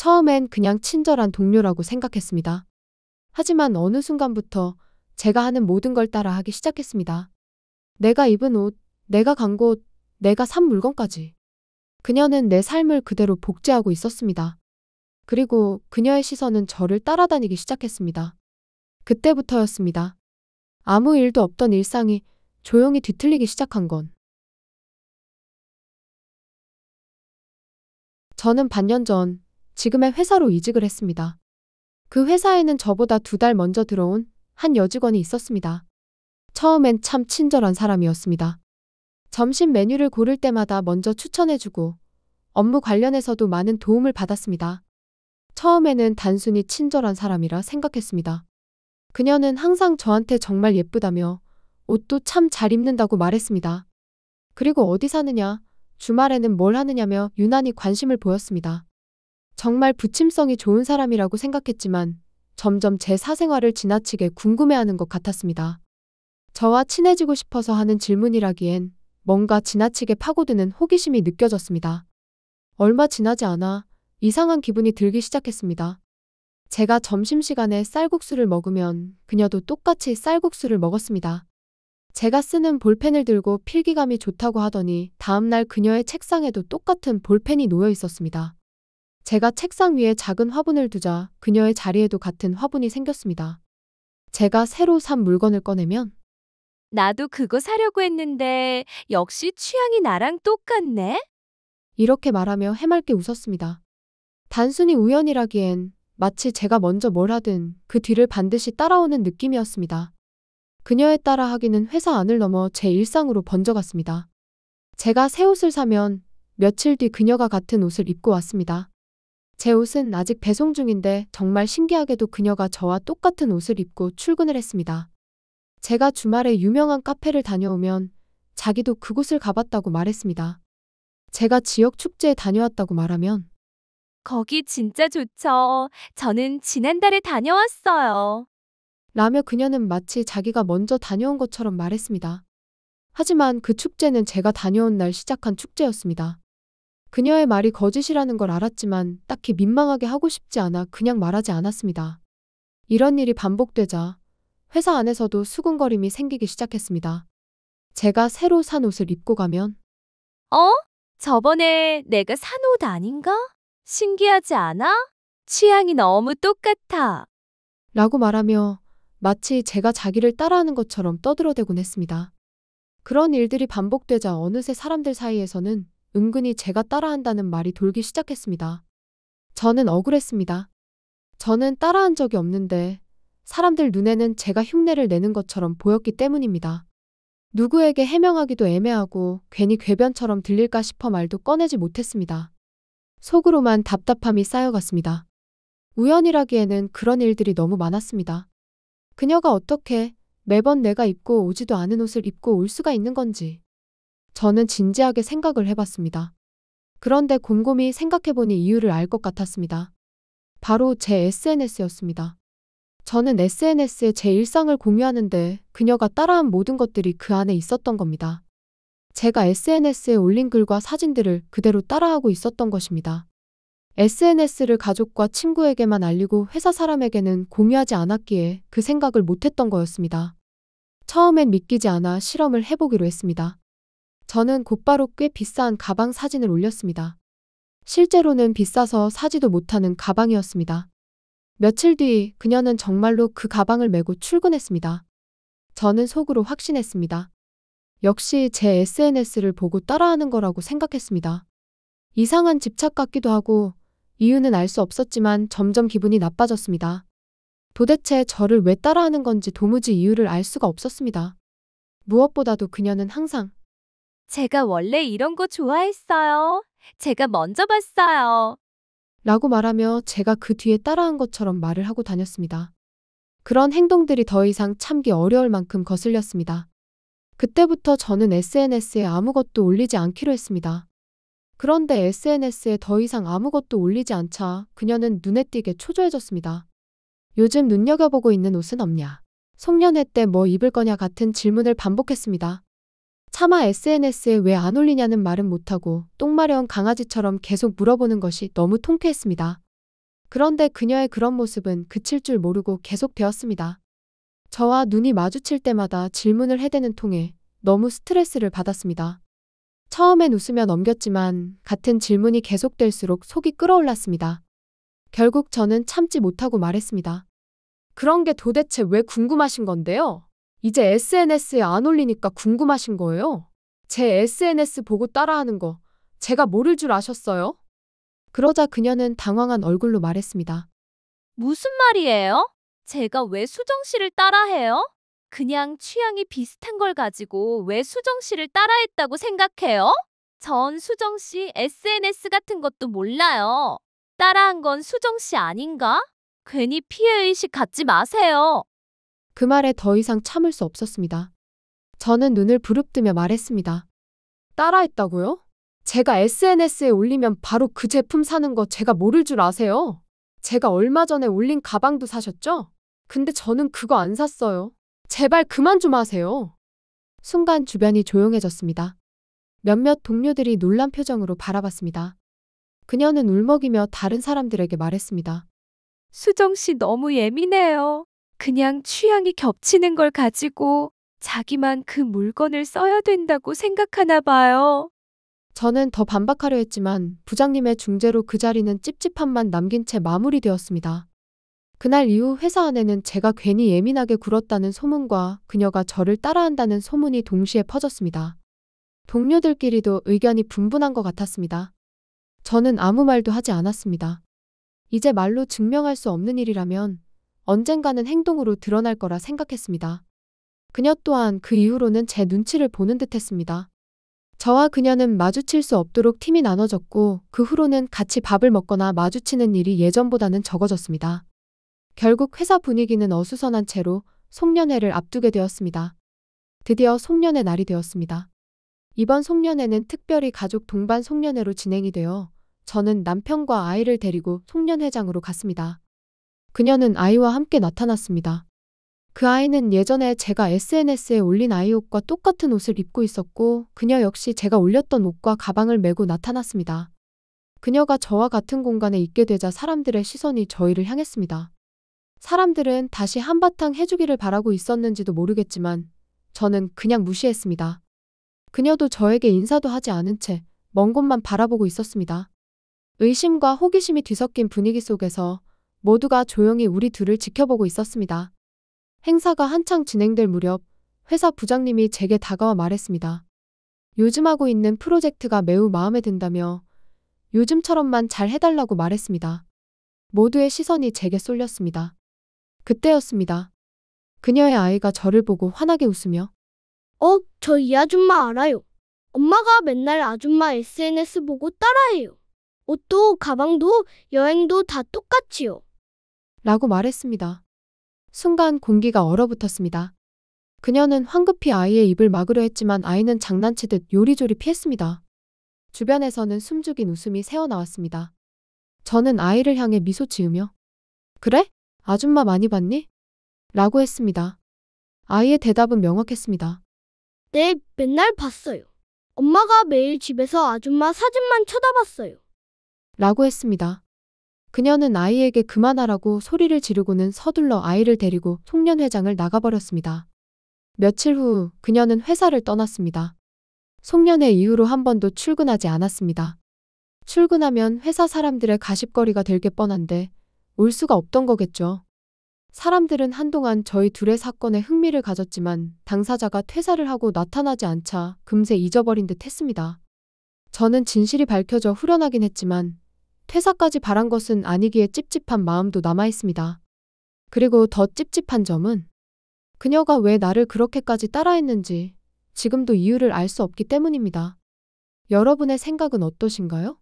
처음엔 그냥 친절한 동료라고 생각했습니다. 하지만 어느 순간부터 제가 하는 모든 걸 따라 하기 시작했습니다. 내가 입은 옷, 내가 간 곳, 내가 산 물건까지. 그녀는 내 삶을 그대로 복제하고 있었습니다. 그리고 그녀의 시선은 저를 따라다니기 시작했습니다. 그때부터였습니다. 아무 일도 없던 일상이 조용히 뒤틀리기 시작한 건. 저는 반년 전 지금의 회사로 이직을 했습니다. 그 회사에는 저보다 2달 먼저 들어온 한 여직원이 있었습니다. 처음엔 참 친절한 사람이었습니다. 점심 메뉴를 고를 때마다 먼저 추천해주고 업무 관련해서도 많은 도움을 받았습니다. 처음에는 단순히 친절한 사람이라 생각했습니다. 그녀는 항상 저한테 정말 예쁘다며 옷도 참 잘 입는다고 말했습니다. 그리고 어디 사느냐, 주말에는 뭘 하느냐며 유난히 관심을 보였습니다. 정말 부침성이 좋은 사람이라고 생각했지만 점점 제 사생활을 지나치게 궁금해하는 것 같았습니다. 저와 친해지고 싶어서 하는 질문이라기엔 뭔가 지나치게 파고드는 호기심이 느껴졌습니다. 얼마 지나지 않아 이상한 기분이 들기 시작했습니다. 제가 점심시간에 쌀국수를 먹으면 그녀도 똑같이 쌀국수를 먹었습니다. 제가 쓰는 볼펜을 들고 필기감이 좋다고 하더니 다음날 그녀의 책상에도 똑같은 볼펜이 놓여 있었습니다. 제가 책상 위에 작은 화분을 두자 그녀의 자리에도 같은 화분이 생겼습니다. 제가 새로 산 물건을 꺼내면 나도 그거 사려고 했는데 역시 취향이 나랑 똑같네? 이렇게 말하며 해맑게 웃었습니다. 단순히 우연이라기엔 마치 제가 먼저 뭘 하든 그 뒤를 반드시 따라오는 느낌이었습니다. 그녀의 따라하기는 회사 안을 넘어 제 일상으로 번져갔습니다. 제가 새 옷을 사면 며칠 뒤 그녀가 같은 옷을 입고 왔습니다. 제 옷은 아직 배송 중인데 정말 신기하게도 그녀가 저와 똑같은 옷을 입고 출근을 했습니다. 제가 주말에 유명한 카페를 다녀오면 자기도 그곳을 가봤다고 말했습니다. 제가 지역 축제에 다녀왔다고 말하면 거기 진짜 좋죠. 저는 지난달에 다녀왔어요. 라며 그녀는 마치 자기가 먼저 다녀온 것처럼 말했습니다. 하지만 그 축제는 제가 다녀온 날 시작한 축제였습니다. 그녀의 말이 거짓이라는 걸 알았지만 딱히 민망하게 하고 싶지 않아 그냥 말하지 않았습니다. 이런 일이 반복되자 회사 안에서도 수군거림이 생기기 시작했습니다. 제가 새로 산 옷을 입고 가면 어? 저번에 내가 산 옷 아닌가? 신기하지 않아? 취향이 너무 똑같아. 라고 말하며 마치 제가 자기를 따라하는 것처럼 떠들어대곤 했습니다. 그런 일들이 반복되자 어느새 사람들 사이에서는 은근히 제가 따라한다는 말이 돌기 시작했습니다. 저는 억울했습니다. 저는 따라한 적이 없는데 사람들 눈에는 제가 흉내를 내는 것처럼 보였기 때문입니다. 누구에게 해명하기도 애매하고 괜히 궤변처럼 들릴까 싶어 말도 꺼내지 못했습니다. 속으로만 답답함이 쌓여갔습니다. 우연이라기에는 그런 일들이 너무 많았습니다. 그녀가 어떻게 매번 내가 입고 오지도 않은 옷을 입고 올 수가 있는 건지 저는 진지하게 생각을 해봤습니다. 그런데 곰곰이 생각해보니 이유를 알 것 같았습니다. 바로 제 SNS였습니다. 저는 SNS에 제 일상을 공유하는데 그녀가 따라한 모든 것들이 그 안에 있었던 겁니다. 제가 SNS에 올린 글과 사진들을 그대로 따라하고 있었던 것입니다. SNS를 가족과 친구에게만 알리고 회사 사람에게는 공유하지 않았기에 그 생각을 못했던 거였습니다. 처음엔 믿기지 않아 실험을 해보기로 했습니다. 저는 곧바로 꽤 비싼 가방 사진을 올렸습니다. 실제로는 비싸서 사지도 못하는 가방이었습니다. 며칠 뒤 그녀는 정말로 그 가방을 메고 출근했습니다. 저는 속으로 확신했습니다. 역시 제 SNS를 보고 따라하는 거라고 생각했습니다. 이상한 집착 같기도 하고 이유는 알 수 없었지만 점점 기분이 나빠졌습니다. 도대체 저를 왜 따라하는 건지 도무지 이유를 알 수가 없었습니다. 무엇보다도 그녀는 항상 제가 원래 이런 거 좋아했어요. 제가 먼저 봤어요. 라고 말하며 제가 그 뒤에 따라한 것처럼 말을 하고 다녔습니다. 그런 행동들이 더 이상 참기 어려울 만큼 거슬렸습니다. 그때부터 저는 SNS에 아무것도 올리지 않기로 했습니다. 그런데 SNS에 더 이상 아무것도 올리지 않자 그녀는 눈에 띄게 초조해졌습니다. 요즘 눈여겨보고 있는 옷은 없냐? 송년회 때 뭐 입을 거냐 같은 질문을 반복했습니다. 차마 SNS에 왜 안 올리냐는 말은 못하고 똥 마려운 강아지처럼 계속 물어보는 것이 너무 통쾌했습니다. 그런데 그녀의 그런 모습은 그칠 줄 모르고 계속되었습니다. 저와 눈이 마주칠 때마다 질문을 해대는 통에 너무 스트레스를 받았습니다. 처음엔 웃으며 넘겼지만 같은 질문이 계속될수록 속이 끓어올랐습니다. 결국 저는 참지 못하고 말했습니다. 그런 게 도대체 왜 궁금하신 건데요? 이제 SNS에 안 올리니까 궁금하신 거예요? 제 SNS 보고 따라하는 거 제가 모를 줄 아셨어요? 그러자 그녀는 당황한 얼굴로 말했습니다. 무슨 말이에요? 제가 왜 수정 씨를 따라해요? 그냥 취향이 비슷한 걸 가지고 왜 수정 씨를 따라했다고 생각해요? 전 수정 씨 SNS 같은 것도 몰라요. 따라한 건 수정 씨 아닌가? 괜히 피해의식 갖지 마세요. 그 말에 더 이상 참을 수 없었습니다. 저는 눈을 부릅뜨며 말했습니다. 따라했다고요? 제가 SNS에 올리면 바로 그 제품 사는 거 제가 모를 줄 아세요? 제가 얼마 전에 올린 가방도 사셨죠? 근데 저는 그거 안 샀어요. 제발 그만 좀 하세요. 순간 주변이 조용해졌습니다. 몇몇 동료들이 놀란 표정으로 바라봤습니다. 그녀는 울먹이며 다른 사람들에게 말했습니다. 수정 씨 너무 예민해요. 그냥 취향이 겹치는 걸 가지고 자기만 그 물건을 써야 된다고 생각하나 봐요. 저는 더 반박하려 했지만 부장님의 중재로 그 자리는 찝찝함만 남긴 채 마무리되었습니다. 그날 이후 회사 안에는 제가 괜히 예민하게 굴었다는 소문과 그녀가 저를 따라한다는 소문이 동시에 퍼졌습니다. 동료들끼리도 의견이 분분한 것 같았습니다. 저는 아무 말도 하지 않았습니다. 이제 말로 증명할 수 없는 일이라면 언젠가는 행동으로 드러날 거라 생각했습니다. 그녀 또한 그 이후로는 제 눈치를 보는 듯 했습니다. 저와 그녀는 마주칠 수 없도록 팀이 나눠졌고 그 후로는 같이 밥을 먹거나 마주치는 일이 예전보다는 적어졌습니다. 결국 회사 분위기는 어수선한 채로 송년회를 앞두게 되었습니다. 드디어 송년회 날이 되었습니다. 이번 송년회는 특별히 가족 동반 송년회로 진행이 되어 저는 남편과 아이를 데리고 송년회장으로 갔습니다. 그녀는 아이와 함께 나타났습니다. 그 아이는 예전에 제가 SNS에 올린 아이 옷과 똑같은 옷을 입고 있었고 그녀 역시 제가 올렸던 옷과 가방을 메고 나타났습니다. 그녀가 저와 같은 공간에 있게 되자 사람들의 시선이 저희를 향했습니다. 사람들은 다시 한바탕 해주기를 바라고 있었는지도 모르겠지만 저는 그냥 무시했습니다. 그녀도 저에게 인사도 하지 않은 채 먼 곳만 바라보고 있었습니다. 의심과 호기심이 뒤섞인 분위기 속에서 모두가 조용히 우리 둘을 지켜보고 있었습니다. 행사가 한창 진행될 무렵 회사 부장님이 제게 다가와 말했습니다. 요즘 하고 있는 프로젝트가 매우 마음에 든다며 요즘처럼만 잘 해달라고 말했습니다. 모두의 시선이 제게 쏠렸습니다. 그때였습니다. 그녀의 아이가 저를 보고 환하게 웃으며 저 이 아줌마 알아요. 엄마가 맨날 아줌마 SNS 보고 따라해요. 옷도 가방도 여행도 다 똑같이요. 라고 말했습니다. 순간 공기가 얼어붙었습니다. 그녀는 황급히 아이의 입을 막으려 했지만 아이는 장난치듯 요리조리 피했습니다. 주변에서는 숨죽인 웃음이 새어나왔습니다. 저는 아이를 향해 미소 지으며 그래? 아줌마 많이 봤니? 라고 했습니다. 아이의 대답은 명확했습니다. 네, 맨날 봤어요. 엄마가 매일 집에서 아줌마 사진만 쳐다봤어요. 라고 했습니다. 그녀는 아이에게 그만하라고 소리를 지르고는 서둘러 아이를 데리고 송년회장을 나가버렸습니다. 며칠 후 그녀는 회사를 떠났습니다. 송년회 이후로 한 번도 출근하지 않았습니다. 출근하면 회사 사람들의 가십거리가 될 게 뻔한데 올 수가 없던 거겠죠. 사람들은 한동안 저희 둘의 사건에 흥미를 가졌지만 당사자가 퇴사를 하고 나타나지 않자 금세 잊어버린 듯 했습니다. 저는 진실이 밝혀져 후련하긴 했지만 퇴사까지 바란 것은 아니기에 찝찝한 마음도 남아있습니다. 그리고 더 찝찝한 점은 그녀가 왜 나를 그렇게까지 따라했는지 지금도 이유를 알 수 없기 때문입니다. 여러분의 생각은 어떠신가요?